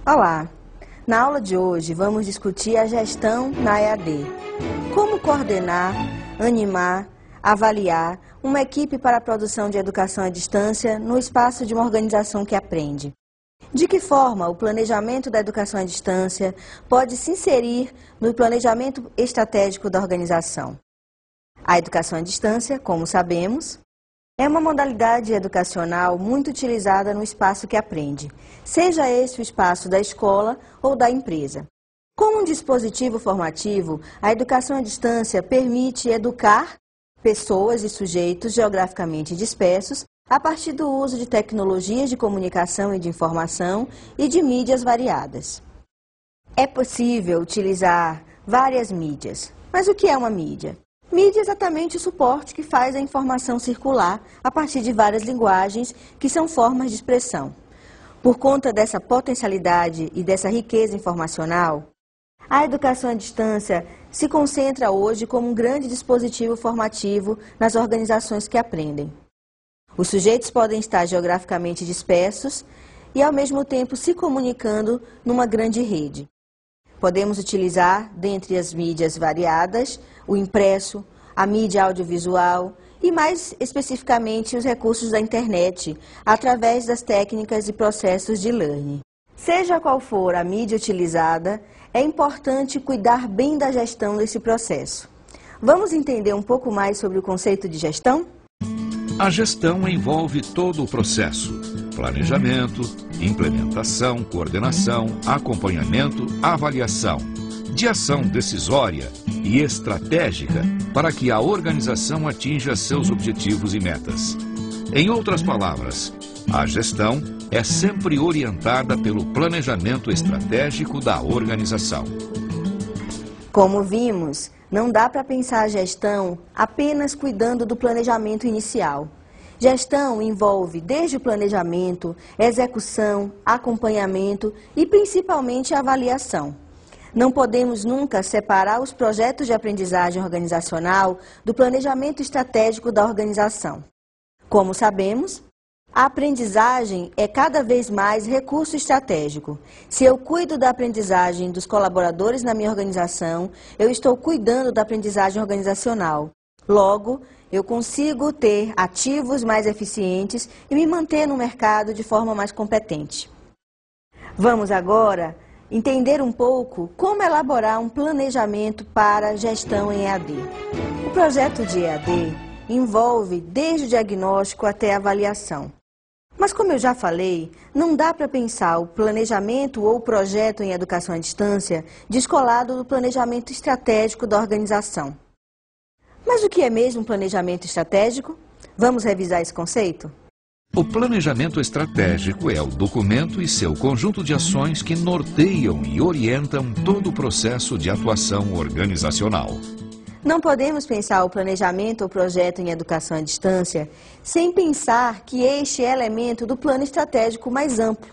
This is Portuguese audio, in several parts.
Olá! Na aula de hoje vamos discutir a gestão na EAD. Como coordenar, animar, avaliar uma equipe para a produção de educação à distância no espaço de uma organização que aprende. De que forma o planejamento da educação à distância pode se inserir no planejamento estratégico da organização. A educação à distância, como sabemos, é uma modalidade educacional muito utilizada no espaço que aprende, seja esse o espaço da escola ou da empresa. Como um dispositivo formativo, a educação à distância permite educar pessoas e sujeitos geograficamente dispersos a partir do uso de tecnologias de comunicação e de informação e de mídias variadas. É possível utilizar várias mídias, mas o que é uma mídia? Mídia é exatamente o suporte que faz a informação circular a partir de várias linguagens que são formas de expressão. Por conta dessa potencialidade e dessa riqueza informacional, a educação à distância se concentra hoje como um grande dispositivo formativo nas organizações que aprendem. Os sujeitos podem estar geograficamente dispersos e, ao mesmo tempo, se comunicando numa grande rede. Podemos utilizar, dentre as mídias variadas, o impresso, a mídia audiovisual e, mais especificamente, os recursos da internet, através das técnicas e processos de learning. Seja qual for a mídia utilizada, é importante cuidar bem da gestão desse processo. Vamos entender um pouco mais sobre o conceito de gestão? A gestão envolve todo o processo: planejamento, implementação, coordenação, acompanhamento, avaliação, de ação decisória e estratégica para que a organização atinja seus objetivos e metas. Em outras palavras, a gestão é sempre orientada pelo planejamento estratégico da organização. Como vimos, não dá para pensar a gestão apenas cuidando do planejamento inicial. Gestão envolve desde o planejamento, execução, acompanhamento e principalmente a avaliação. Não podemos nunca separar os projetos de aprendizagem organizacional do planejamento estratégico da organização. Como sabemos, a aprendizagem é cada vez mais recurso estratégico. Se eu cuido da aprendizagem dos colaboradores na minha organização, eu estou cuidando da aprendizagem organizacional. Logo, eu consigo ter ativos mais eficientes e me manter no mercado de forma mais competente. Vamos agora entender um pouco como elaborar um planejamento para gestão em EAD. O projeto de EAD envolve desde o diagnóstico até a avaliação. Mas, como eu já falei, não dá para pensar o planejamento ou o projeto em educação à distância descolado do planejamento estratégico da organização. Mas o que é mesmo planejamento estratégico? Vamos revisar esse conceito? O planejamento estratégico é o documento e seu conjunto de ações que norteiam e orientam todo o processo de atuação organizacional. Não podemos pensar o planejamento ou projeto em educação à distância sem pensar que este é elemento do plano estratégico mais amplo.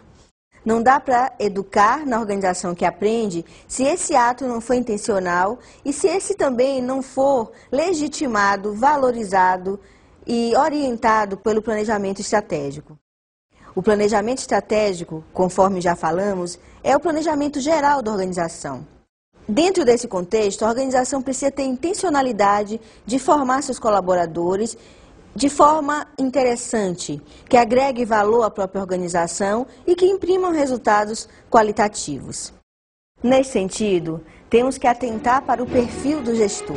Não dá para educar na organização que aprende se esse ato não for intencional e se esse também não for legitimado, valorizado e orientado pelo planejamento estratégico. O planejamento estratégico, conforme já falamos, é o planejamento geral da organização. Dentro desse contexto, a organização precisa ter intencionalidade de formar seus colaboradores de forma interessante, que agregue valor à própria organização e que imprimam resultados qualitativos. Nesse sentido, temos que atentar para o perfil do gestor.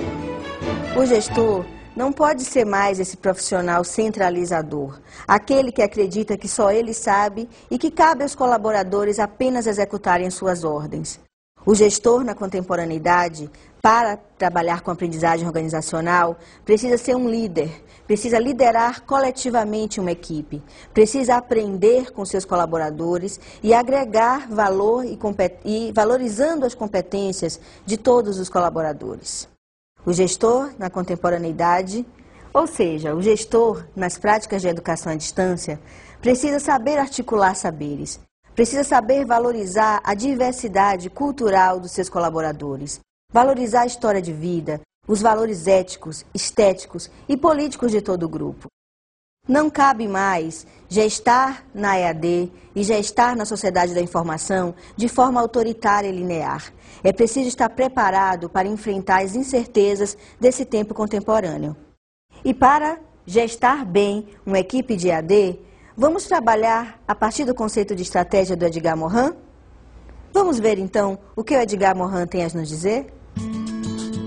O gestor não pode ser mais esse profissional centralizador, aquele que acredita que só ele sabe e que cabe aos colaboradores apenas executarem suas ordens. O gestor na contemporaneidade, para trabalhar com aprendizagem organizacional, precisa ser um líder, precisa liderar coletivamente uma equipe, precisa aprender com seus colaboradores e agregar valor e valorizando as competências de todos os colaboradores. O gestor na contemporaneidade, ou seja, o gestor nas práticas de educação à distância, precisa saber articular saberes, precisa saber valorizar a diversidade cultural dos seus colaboradores, valorizar a história de vida, os valores éticos, estéticos e políticos de todo o grupo. Não cabe mais gestar na EAD e gestar na sociedade da informação de forma autoritária e linear. É preciso estar preparado para enfrentar as incertezas desse tempo contemporâneo. E para gestar bem uma equipe de EAD, vamos trabalhar a partir do conceito de estratégia do Edgar Morin? Vamos ver então o que o Edgar Morin tem a nos dizer?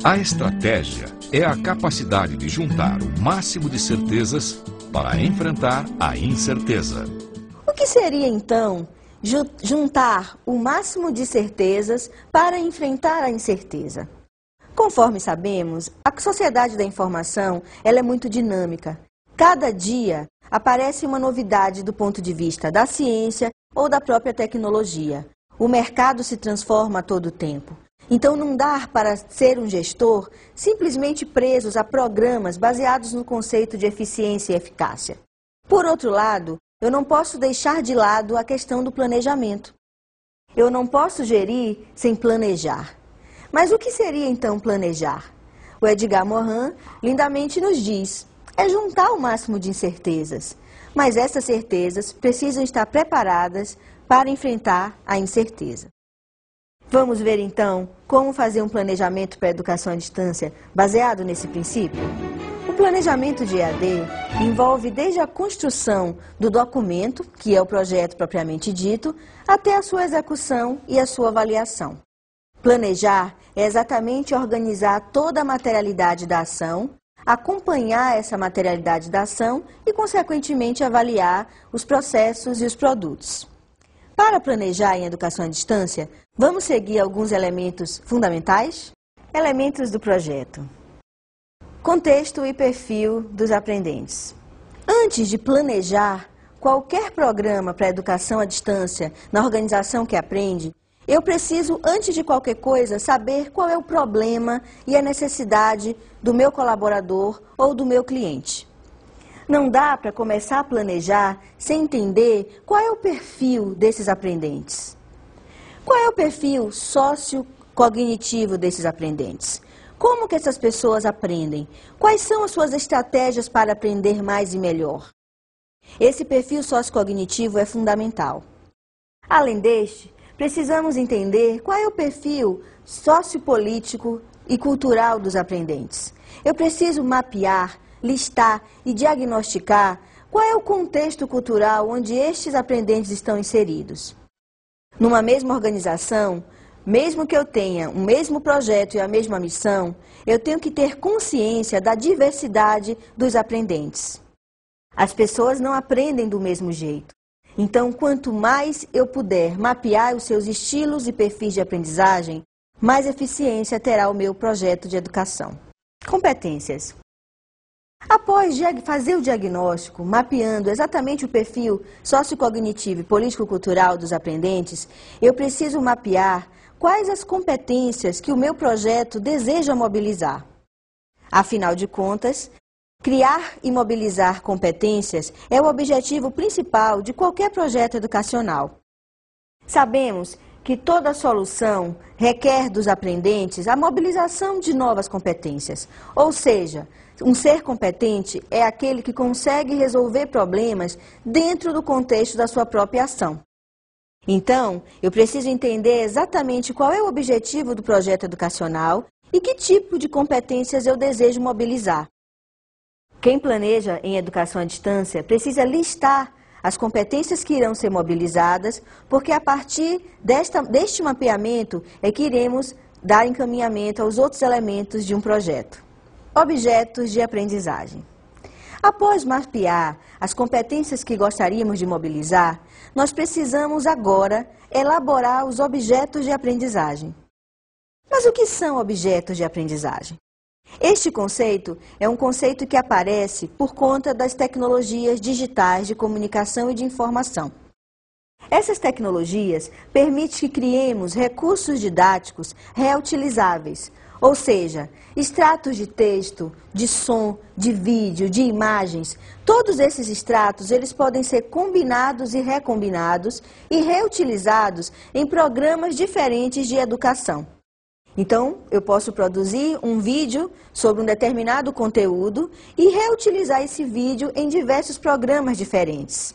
A estratégia é a capacidade de juntar o máximo de certezas para enfrentar a incerteza. O que seria então juntar o máximo de certezas para enfrentar a incerteza? Conforme sabemos, a sociedade da informação ela é muito dinâmica. Cada dia aparece uma novidade do ponto de vista da ciência ou da própria tecnologia. O mercado se transforma a todo tempo. Então não dá para ser um gestor simplesmente presos a programas baseados no conceito de eficiência e eficácia. Por outro lado, eu não posso deixar de lado a questão do planejamento. Eu não posso gerir sem planejar. Mas o que seria então planejar? O Edgar Morin lindamente nos diz, é juntar o máximo de incertezas. Mas essas certezas precisam estar preparadas para enfrentar a incerteza. Vamos ver então como fazer um planejamento para a educação à distância baseado nesse princípio? O planejamento de EAD envolve desde a construção do documento, que é o projeto propriamente dito, até a sua execução e a sua avaliação. Planejar é exatamente organizar toda a materialidade da ação, acompanhar essa materialidade da ação e, consequentemente, avaliar os processos e os produtos. Para planejar em educação à distância, vamos seguir alguns elementos fundamentais? Elementos do projeto. Contexto e perfil dos aprendentes. Antes de planejar qualquer programa para educação à distância na organização que aprende, eu preciso, antes de qualquer coisa, saber qual é o problema e a necessidade do meu colaborador ou do meu cliente. Não dá para começar a planejar sem entender qual é o perfil desses aprendentes. Qual é o perfil sociocognitivo desses aprendentes? Como que essas pessoas aprendem? Quais são as suas estratégias para aprender mais e melhor? Esse perfil sociocognitivo é fundamental. Além deste, precisamos entender qual é o perfil sociopolítico e cultural dos aprendentes. Eu preciso mapear, listar e diagnosticar qual é o contexto cultural onde estes aprendentes estão inseridos. Numa mesma organização, mesmo que eu tenha o mesmo projeto e a mesma missão, eu tenho que ter consciência da diversidade dos aprendentes. As pessoas não aprendem do mesmo jeito. Então, quanto mais eu puder mapear os seus estilos e perfis de aprendizagem, mais eficiência terá o meu projeto de educação. Competências. Após fazer o diagnóstico, mapeando exatamente o perfil sociocognitivo e político-cultural dos aprendentes, eu preciso mapear quais as competências que o meu projeto deseja mobilizar. Afinal de contas, criar e mobilizar competências é o objetivo principal de qualquer projeto educacional. Sabemos que toda solução requer dos aprendentes a mobilização de novas competências, ou seja, um ser competente é aquele que consegue resolver problemas dentro do contexto da sua própria ação. Então, eu preciso entender exatamente qual é o objetivo do projeto educacional e que tipo de competências eu desejo mobilizar. Quem planeja em educação à distância precisa listar as competências que irão ser mobilizadas, porque a partir deste mapeamento é que iremos dar encaminhamento aos outros elementos de um projeto. Objetos de aprendizagem. Após mapear as competências que gostaríamos de mobilizar, nós precisamos agora elaborar os objetos de aprendizagem. Mas o que são objetos de aprendizagem? Este conceito é um conceito que aparece por conta das tecnologias digitais de comunicação e de informação. Essas tecnologias permitem que criemos recursos didáticos reutilizáveis, ou seja, extratos de texto, de som, de vídeo, de imagens. Todos esses extratos eles podem ser combinados e recombinados e reutilizados em programas diferentes de educação. Então, eu posso produzir um vídeo sobre um determinado conteúdo e reutilizar esse vídeo em diversos programas diferentes.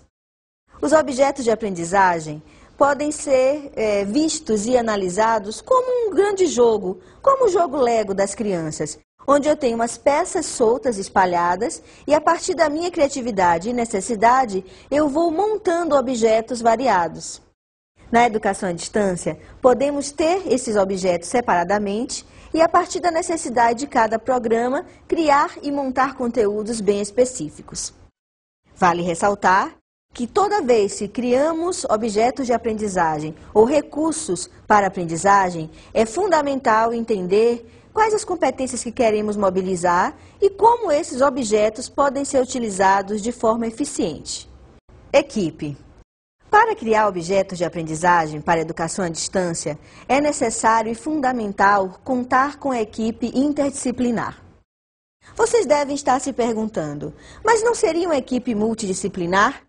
Os objetos de aprendizagem podem ser vistos e analisados como um grande jogo, como o jogo Lego das crianças, onde eu tenho umas peças soltas, espalhadas, e a partir da minha criatividade e necessidade, eu vou montando objetos variados. Na educação à distância, podemos ter esses objetos separadamente e, a partir da necessidade de cada programa, criar e montar conteúdos bem específicos. Vale ressaltar que toda vez que criamos objetos de aprendizagem ou recursos para aprendizagem, é fundamental entender quais as competências que queremos mobilizar e como esses objetos podem ser utilizados de forma eficiente. Equipe. Para criar objetos de aprendizagem para a educação à distância, é necessário e fundamental contar com a equipe interdisciplinar. Vocês devem estar se perguntando, mas não seria uma equipe multidisciplinar?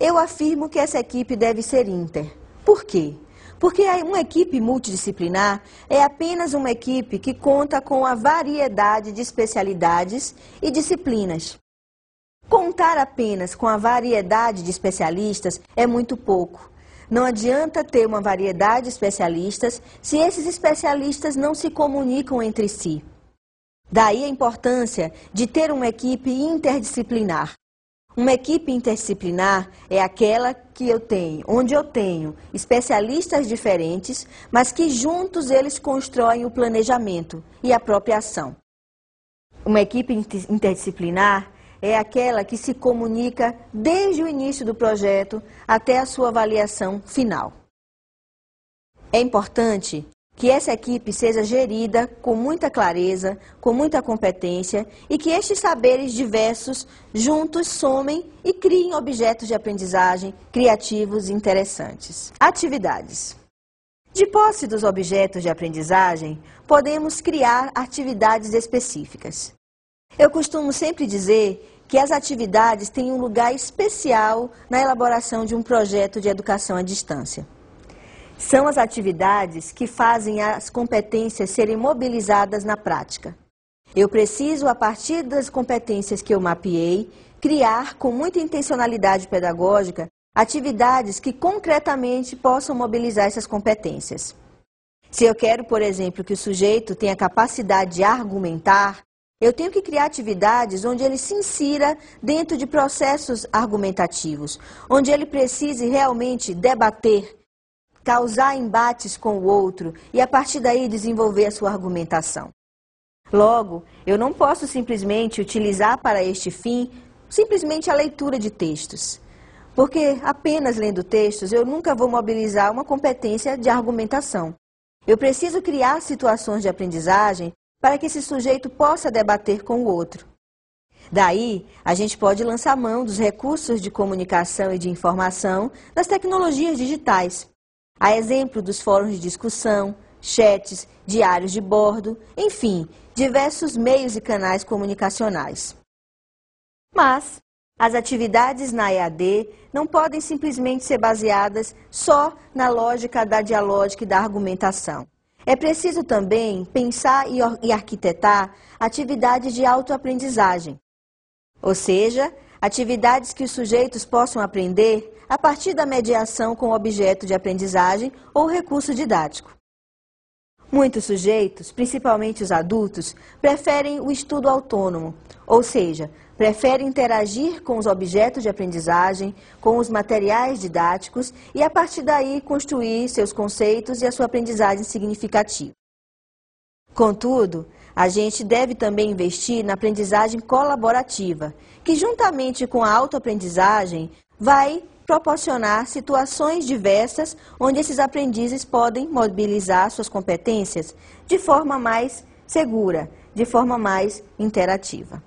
Eu afirmo que essa equipe deve ser inter. Por quê? Porque uma equipe multidisciplinar é apenas uma equipe que conta com a variedade de especialidades e disciplinas. Contar apenas com a variedade de especialistas é muito pouco. Não adianta ter uma variedade de especialistas se esses especialistas não se comunicam entre si. Daí a importância de ter uma equipe interdisciplinar. Uma equipe interdisciplinar é aquela que onde eu tenho especialistas diferentes, mas que juntos eles constroem o planejamento e a própria ação. Uma equipe interdisciplinar é aquela que se comunica desde o início do projeto até a sua avaliação final. É importante que essa equipe seja gerida com muita clareza, com muita competência e que estes saberes diversos juntos somem e criem objetos de aprendizagem criativos e interessantes. Atividades. De posse dos objetos de aprendizagem, podemos criar atividades específicas. Eu costumo sempre dizer que as atividades têm um lugar especial na elaboração de um projeto de educação à distância. São as atividades que fazem as competências serem mobilizadas na prática. Eu preciso, a partir das competências que eu mapeei, criar com muita intencionalidade pedagógica atividades que concretamente possam mobilizar essas competências. Se eu quero, por exemplo, que o sujeito tenha capacidade de argumentar, eu tenho que criar atividades onde ele se insira dentro de processos argumentativos, onde ele precise realmente debater, causar embates com o outro e, a partir daí, desenvolver a sua argumentação. Logo, eu não posso simplesmente utilizar para este fim simplesmente a leitura de textos, porque apenas lendo textos eu nunca vou mobilizar uma competência de argumentação. Eu preciso criar situações de aprendizagem para que esse sujeito possa debater com o outro. Daí, a gente pode lançar mão dos recursos de comunicação e de informação das tecnologias digitais. A exemplo dos fóruns de discussão, chats, diários de bordo, enfim, diversos meios e canais comunicacionais. Mas as atividades na EAD não podem simplesmente ser baseadas só na lógica da dialógica e da argumentação. É preciso também pensar e arquitetar atividades de autoaprendizagem, ou seja, atividades que os sujeitos possam aprender a partir da mediação com o objeto de aprendizagem ou recurso didático. Muitos sujeitos, principalmente os adultos, preferem o estudo autônomo, ou seja, preferem interagir com os objetos de aprendizagem, com os materiais didáticos e, a partir daí, construir seus conceitos e a sua aprendizagem significativa. Contudo, a gente deve também investir na aprendizagem colaborativa, que, juntamente com a autoaprendizagem, vai proporcionar situações diversas onde esses aprendizes podem mobilizar suas competências de forma mais segura, de forma mais interativa.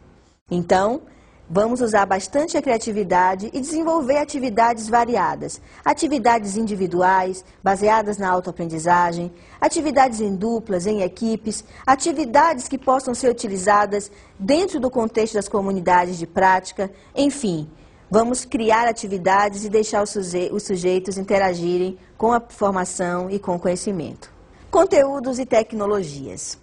Então, vamos usar bastante a criatividade e desenvolver atividades variadas. Atividades individuais, baseadas na autoaprendizagem, atividades em duplas, em equipes, atividades que possam ser utilizadas dentro do contexto das comunidades de prática, enfim. Vamos criar atividades e deixar os sujeitos interagirem com a formação e com o conhecimento. Conteúdos e tecnologias.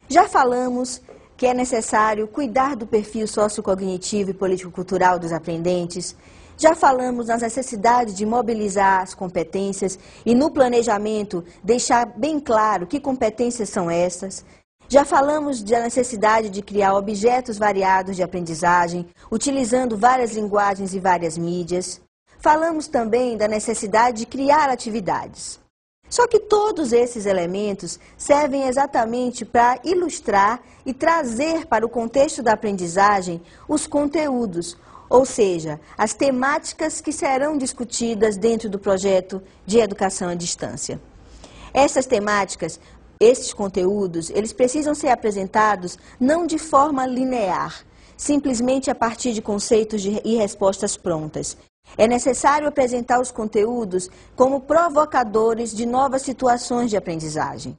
Já falamos que é necessário cuidar do perfil sociocognitivo e político-cultural dos aprendentes, Já falamos nas necessidades de mobilizar as competências e no planejamento deixar bem claro que competências são essas. Já falamos da necessidade de criar objetos variados de aprendizagem, utilizando várias linguagens e várias mídias. Falamos também da necessidade de criar atividades. Só que todos esses elementos servem exatamente para ilustrar e trazer para o contexto da aprendizagem os conteúdos, ou seja, as temáticas que serão discutidas dentro do projeto de educação à distância. Essas temáticas, esses conteúdos, eles precisam ser apresentados não de forma linear, simplesmente a partir de conceitos e respostas prontas. É necessário apresentar os conteúdos como provocadores de novas situações de aprendizagem.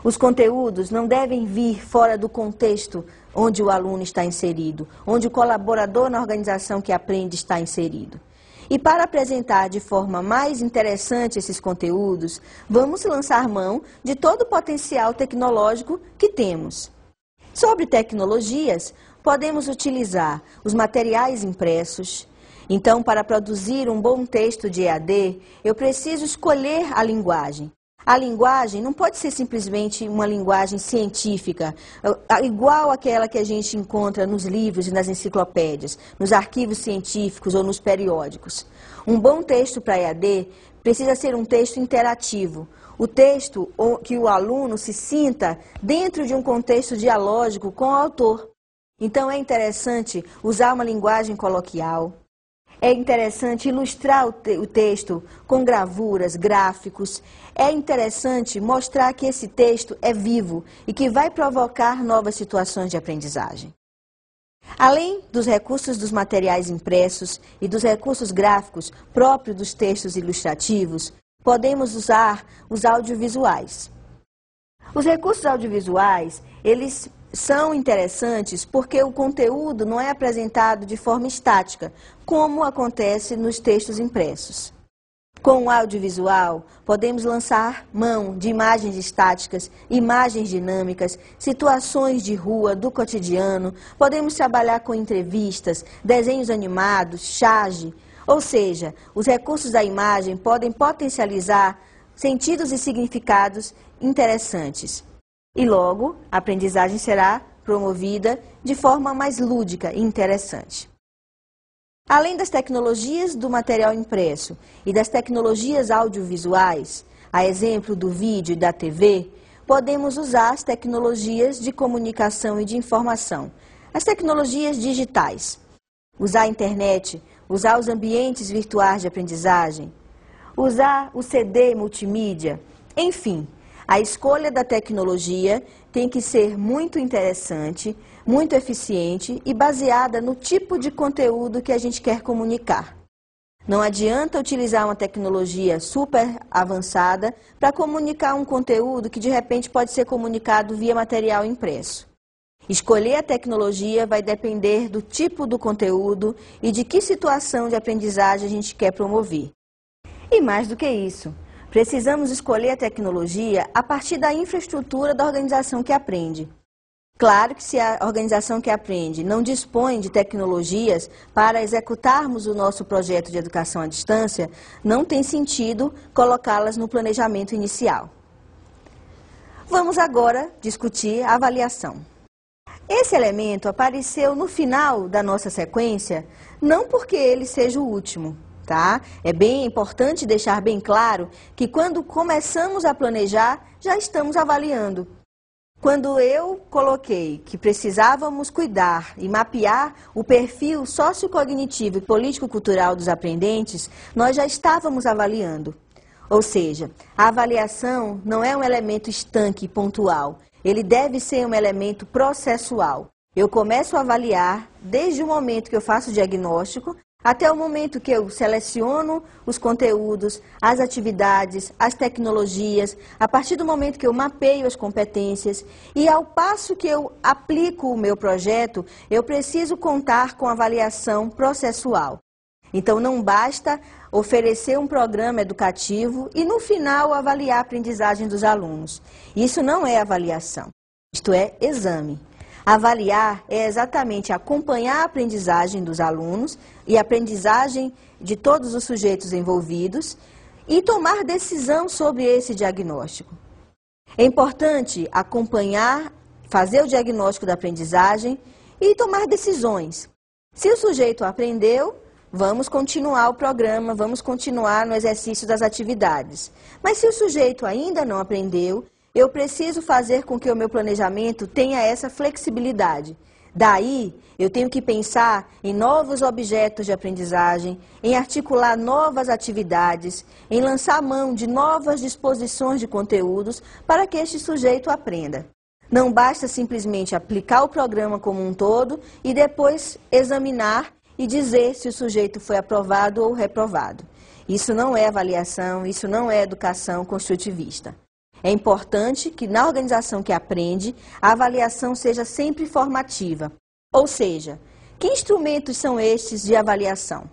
Os conteúdos não devem vir fora do contexto onde o aluno está inserido, onde o colaborador na organização que aprende está inserido. E para apresentar de forma mais interessante esses conteúdos, vamos lançar mão de todo o potencial tecnológico que temos. Sobre tecnologias, podemos utilizar os materiais impressos. Então, para produzir um bom texto de EAD, eu preciso escolher a linguagem. A linguagem não pode ser simplesmente uma linguagem científica, igual àquela que a gente encontra nos livros e nas enciclopédias, nos arquivos científicos ou nos periódicos. Um bom texto para EAD precisa ser um texto interativo. O texto que o aluno se sinta dentro de um contexto dialógico com o autor. Então, é interessante usar uma linguagem coloquial. É interessante ilustrar o texto com gravuras, gráficos. É interessante mostrar que esse texto é vivo e que vai provocar novas situações de aprendizagem. Além dos recursos dos materiais impressos e dos recursos gráficos próprios dos textos ilustrativos, podemos usar os audiovisuais. Os recursos audiovisuais, eles são interessantes porque o conteúdo não é apresentado de forma estática, como acontece nos textos impressos. Com o audiovisual, podemos lançar mão de imagens estáticas, imagens dinâmicas, situações de rua, do cotidiano, podemos trabalhar com entrevistas, desenhos animados, charge, ou seja, os recursos da imagem podem potencializar sentidos e significados interessantes. E logo, a aprendizagem será promovida de forma mais lúdica e interessante. Além das tecnologias do material impresso e das tecnologias audiovisuais, a exemplo do vídeo e da TV, podemos usar as tecnologias de comunicação e de informação, as tecnologias digitais. Usar a internet, usar os ambientes virtuais de aprendizagem, usar o CD multimídia, enfim. A escolha da tecnologia tem que ser muito interessante, muito eficiente e baseada no tipo de conteúdo que a gente quer comunicar. Não adianta utilizar uma tecnologia super avançada para comunicar um conteúdo que de repente pode ser comunicado via material impresso. Escolher a tecnologia vai depender do tipo do conteúdo e de que situação de aprendizagem a gente quer promover. E mais do que isso, precisamos escolher a tecnologia a partir da infraestrutura da organização que aprende. Claro que se a organização que aprende não dispõe de tecnologias para executarmos o nosso projeto de educação à distância, não tem sentido colocá-las no planejamento inicial. Vamos agora discutir a avaliação. Esse elemento apareceu no final da nossa sequência, não porque ele seja o último. Tá? É bem importante deixar bem claro que quando começamos a planejar, já estamos avaliando. Quando eu coloquei que precisávamos cuidar e mapear o perfil sociocognitivo e político-cultural dos aprendentes, nós já estávamos avaliando. Ou seja, a avaliação não é um elemento estanque e pontual, ele deve ser um elemento processual. Eu começo a avaliar desde o momento que eu faço o diagnóstico, até o momento que eu seleciono os conteúdos, as atividades, as tecnologias, a partir do momento que eu mapeio as competências e ao passo que eu aplico o meu projeto, eu preciso contar com avaliação processual. Então não basta oferecer um programa educativo e no final avaliar a aprendizagem dos alunos. Isso não é avaliação, isto é exame. Avaliar é exatamente acompanhar a aprendizagem dos alunos e a aprendizagem de todos os sujeitos envolvidos e tomar decisão sobre esse diagnóstico. É importante acompanhar, fazer o diagnóstico da aprendizagem e tomar decisões. Se o sujeito aprendeu, vamos continuar o programa, vamos continuar no exercício das atividades. Mas se o sujeito ainda não aprendeu, eu preciso fazer com que o meu planejamento tenha essa flexibilidade. Daí, eu tenho que pensar em novos objetos de aprendizagem, em articular novas atividades, em lançar mão de novas disposições de conteúdos para que este sujeito aprenda. Não basta simplesmente aplicar o programa como um todo e depois examinar e dizer se o sujeito foi aprovado ou reprovado. Isso não é avaliação, isso não é educação construtivista. É importante que na organização que aprende, a avaliação seja sempre formativa. Ou seja, que instrumentos são estes de avaliação?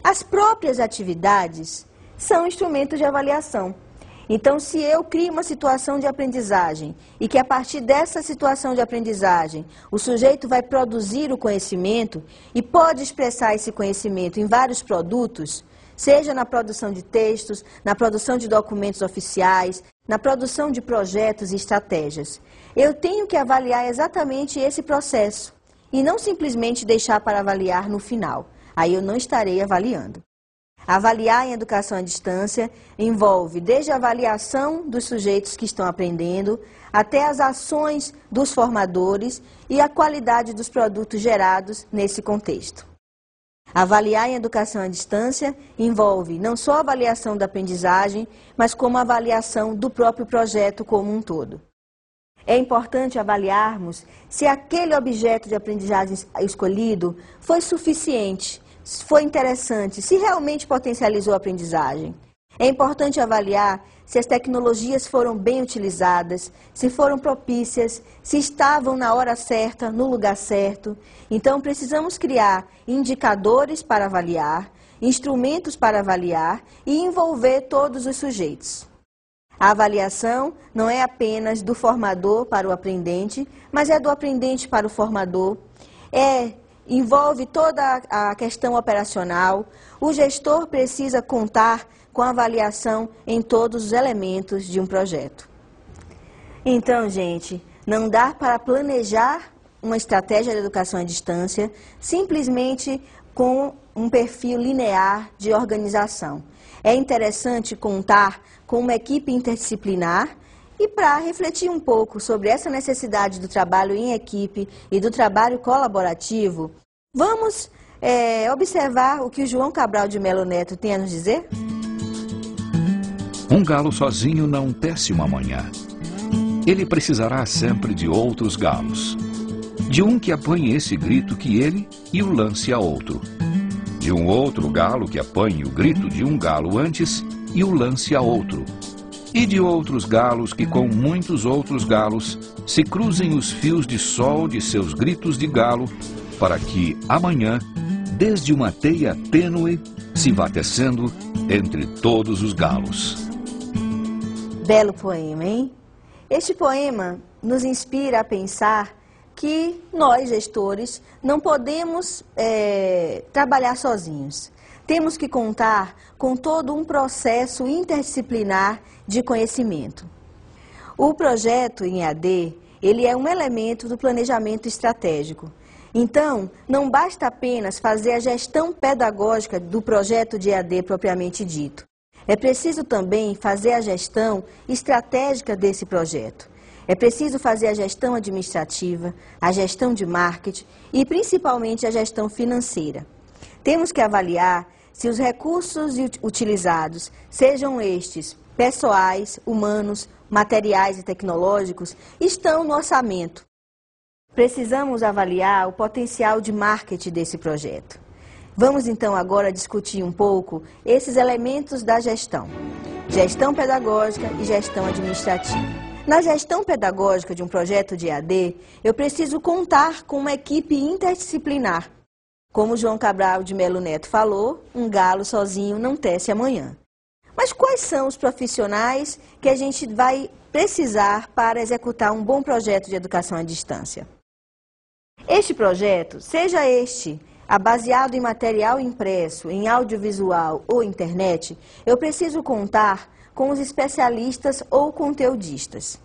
As próprias atividades são instrumentos de avaliação. Então, se eu crio uma situação de aprendizagem e que a partir dessa situação de aprendizagem o sujeito vai produzir o conhecimento e pode expressar esse conhecimento em vários produtos, seja na produção de textos, na produção de documentos oficiais, na produção de projetos e estratégias. Eu tenho que avaliar exatamente esse processo e não simplesmente deixar para avaliar no final. Aí eu não estarei avaliando. Avaliar em educação à distância envolve desde a avaliação dos sujeitos que estão aprendendo, até as ações dos formadores e a qualidade dos produtos gerados nesse contexto. Avaliar em educação à distância envolve não só a avaliação da aprendizagem, mas como a avaliação do próprio projeto como um todo. É importante avaliarmos se aquele objeto de aprendizagem escolhido foi suficiente, se foi interessante, se realmente potencializou a aprendizagem. É importante avaliar se as tecnologias foram bem utilizadas, se foram propícias, se estavam na hora certa, no lugar certo. Então, precisamos criar indicadores para avaliar, instrumentos para avaliar e envolver todos os sujeitos. A avaliação não é apenas do formador para o aprendente, mas é do aprendente para o formador. Envolve toda a questão operacional. O gestor precisa contar com a avaliação em todos os elementos de um projeto. Então, gente, não dá para planejar uma estratégia de educação à distância simplesmente com um perfil linear de organização. É interessante contar com uma equipe interdisciplinar e para refletir um pouco sobre essa necessidade do trabalho em equipe e do trabalho colaborativo, vamos observar o que o João Cabral de Melo Neto tem a nos dizer? Um galo sozinho não tece uma manhã. Ele precisará sempre de outros galos. De um que apanhe esse grito que ele e o lance a outro. De um outro galo que apanhe o grito de um galo antes e o lance a outro. E de outros galos que com muitos outros galos se cruzem os fios de sol de seus gritos de galo, para que amanhã, desde uma teia tênue, se vá tecendo entre todos os galos. Belo poema, hein? Este poema nos inspira a pensar que nós, gestores, não podemos trabalhar sozinhos. Temos que contar com todo um processo interdisciplinar de conhecimento. O projeto em EAD, ele é um elemento do planejamento estratégico. Então, não basta apenas fazer a gestão pedagógica do projeto de EAD propriamente dito. É preciso também fazer a gestão estratégica desse projeto. É preciso fazer a gestão administrativa, a gestão de marketing e principalmente a gestão financeira. Temos que avaliar se os recursos utilizados, sejam estes pessoais, humanos, materiais e tecnológicos, estão no orçamento. Precisamos avaliar o potencial de marketing desse projeto. Vamos então agora discutir um pouco esses elementos da gestão. Gestão pedagógica e gestão administrativa. Na gestão pedagógica de um projeto de EAD, eu preciso contar com uma equipe interdisciplinar. Como João Cabral de Melo Neto falou, um galo sozinho não tece amanhã. Mas quais são os profissionais que a gente vai precisar para executar um bom projeto de educação à distância? Este projeto, seja este baseado em material impresso, em audiovisual ou internet, eu preciso contar com os especialistas ou conteudistas.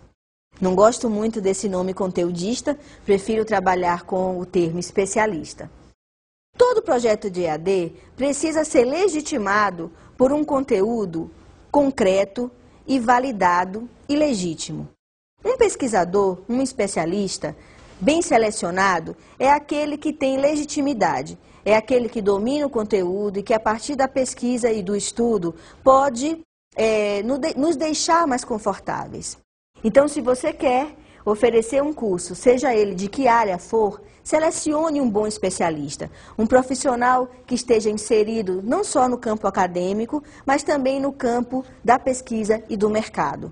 Não gosto muito desse nome conteudista, prefiro trabalhar com o termo especialista. Todo projeto de EAD precisa ser legitimado por um conteúdo concreto e validado e legítimo. Um pesquisador, um especialista, bem selecionado, é aquele que tem legitimidade, é aquele que domina o conteúdo e que, a partir da pesquisa e do estudo, pode nos deixar mais confortáveis. Então, se você quer oferecer um curso, seja ele de que área for, selecione um bom especialista, um profissional que esteja inserido não só no campo acadêmico, mas também no campo da pesquisa e do mercado.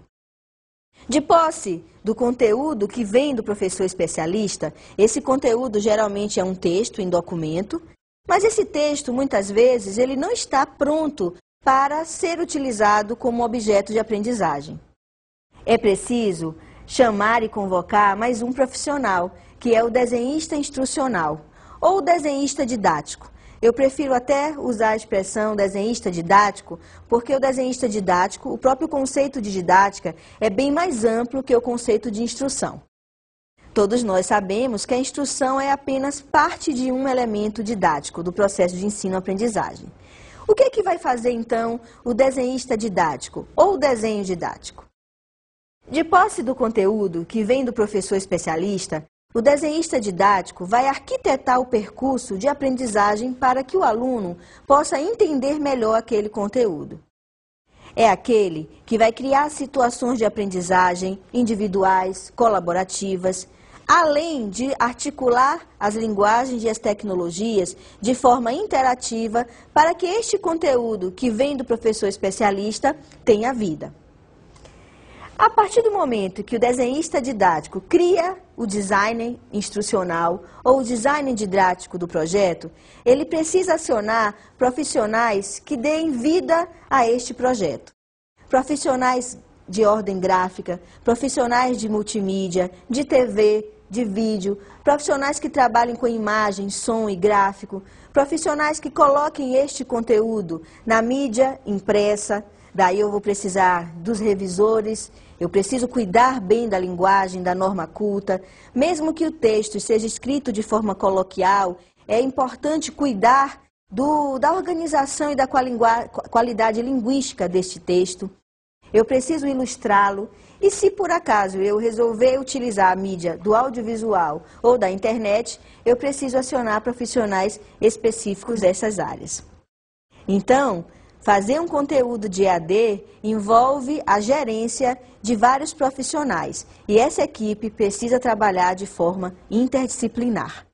De posse do conteúdo que vem do professor especialista, esse conteúdo geralmente é um texto em documento, mas esse texto, muitas vezes, ele não está pronto para ser utilizado como objeto de aprendizagem. É preciso chamar e convocar mais um profissional, que é o desenhista instrucional ou o desenhista didático. Eu prefiro até usar a expressão desenhista didático, porque o desenhista didático, o próprio conceito de didática, é bem mais amplo que o conceito de instrução. Todos nós sabemos que a instrução é apenas parte de um elemento didático do processo de ensino-aprendizagem. O que é que vai fazer, então, o desenhista didático ou o desenho didático? De posse do conteúdo que vem do professor especialista, o desenhista didático vai arquitetar o percurso de aprendizagem para que o aluno possa entender melhor aquele conteúdo. É aquele que vai criar situações de aprendizagem individuais, colaborativas, além de articular as linguagens e as tecnologias de forma interativa para que este conteúdo que vem do professor especialista tenha vida. A partir do momento que o desenhista didático cria o design instrucional ou o design didático do projeto, ele precisa acionar profissionais que deem vida a este projeto. Profissionais de ordem gráfica, profissionais de multimídia, de TV, de vídeo, profissionais que trabalhem com imagem, som e gráfico, profissionais que coloquem este conteúdo na mídia impressa. Daí eu vou precisar dos revisores, eu preciso cuidar bem da linguagem, da norma culta. Mesmo que o texto seja escrito de forma coloquial, é importante cuidar da organização e da qualidade linguística deste texto. Eu preciso ilustrá-lo e, se por acaso eu resolver utilizar a mídia do audiovisual ou da internet, eu preciso acionar profissionais específicos dessas áreas. Então, fazer um conteúdo de EAD envolve a gerência de vários profissionais e essa equipe precisa trabalhar de forma interdisciplinar.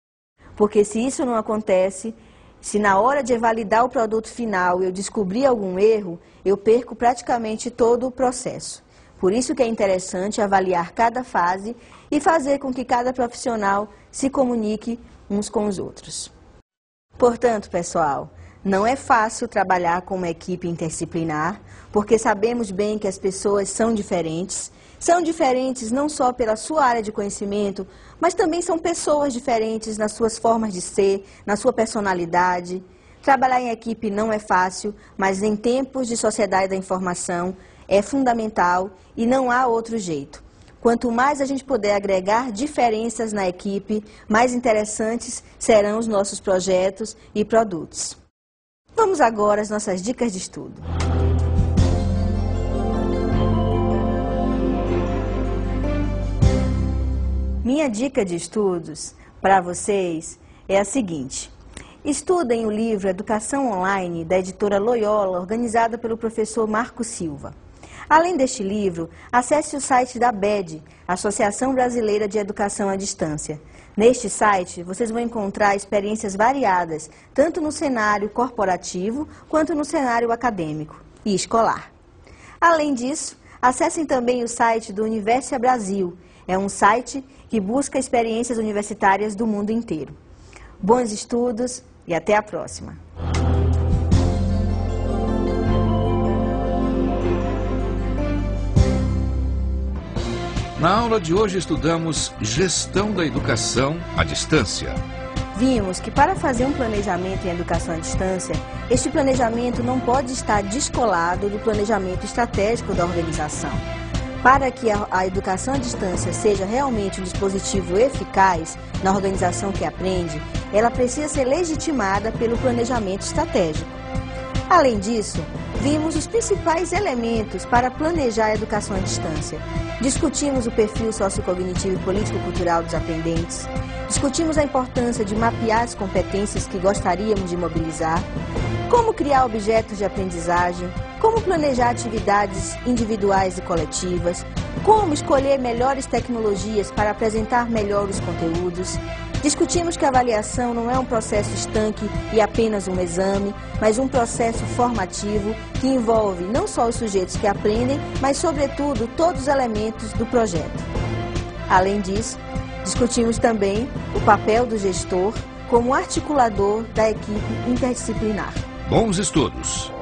Porque se isso não acontece, se na hora de validar o produto final eu descobrir algum erro, eu perco praticamente todo o processo. Por isso que é interessante avaliar cada fase e fazer com que cada profissional se comunique uns com os outros. Portanto, pessoal, não é fácil trabalhar com uma equipe interdisciplinar, porque sabemos bem que as pessoas são diferentes. São diferentes não só pela sua área de conhecimento, mas também são pessoas diferentes nas suas formas de ser, na sua personalidade. Trabalhar em equipe não é fácil, mas em tempos de sociedade da informação é fundamental e não há outro jeito. Quanto mais a gente puder agregar diferenças na equipe, mais interessantes serão os nossos projetos e produtos. Vamos agora às nossas dicas de estudo. Minha dica de estudos para vocês é a seguinte. Estudem o livro Educação Online, da editora Loyola, organizada pelo professor Marco Silva. Além deste livro, acesse o site da ABED, Associação Brasileira de Educação à Distância. Neste site, vocês vão encontrar experiências variadas, tanto no cenário corporativo, quanto no cenário acadêmico e escolar. Além disso, acessem também o site do Universia Brasil. É um site que busca experiências universitárias do mundo inteiro. Bons estudos e até a próxima! Na aula de hoje estudamos gestão da educação à distância. Vimos que para fazer um planejamento em educação à distância, este planejamento não pode estar descolado do planejamento estratégico da organização. Para que a educação à distância seja realmente um dispositivo eficaz na organização que aprende, ela precisa ser legitimada pelo planejamento estratégico. Além disso, vimos os principais elementos para planejar a educação à distância. Discutimos o perfil sociocognitivo e político-cultural dos aprendentes. Discutimos a importância de mapear as competências que gostaríamos de mobilizar. Como criar objetos de aprendizagem. Como planejar atividades individuais e coletivas. Como escolher melhores tecnologias para apresentar melhor os conteúdos. Discutimos que a avaliação não é um processo estanque e apenas um exame, mas um processo formativo que envolve não só os sujeitos que aprendem, mas, sobretudo, todos os elementos do projeto. Além disso, discutimos também o papel do gestor como articulador da equipe interdisciplinar. Bons estudos!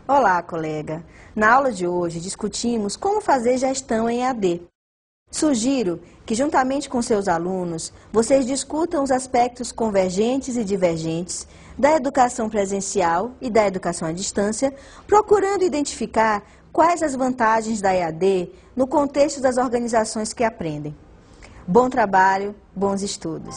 Olá, colega! Na aula de hoje discutimos como fazer gestão em EAD. Sugiro que, juntamente com seus alunos, vocês discutam os aspectos convergentes e divergentes da educação presencial e da educação à distância, procurando identificar quais as vantagens da EAD no contexto das organizações que aprendem. Bom trabalho, bons estudos!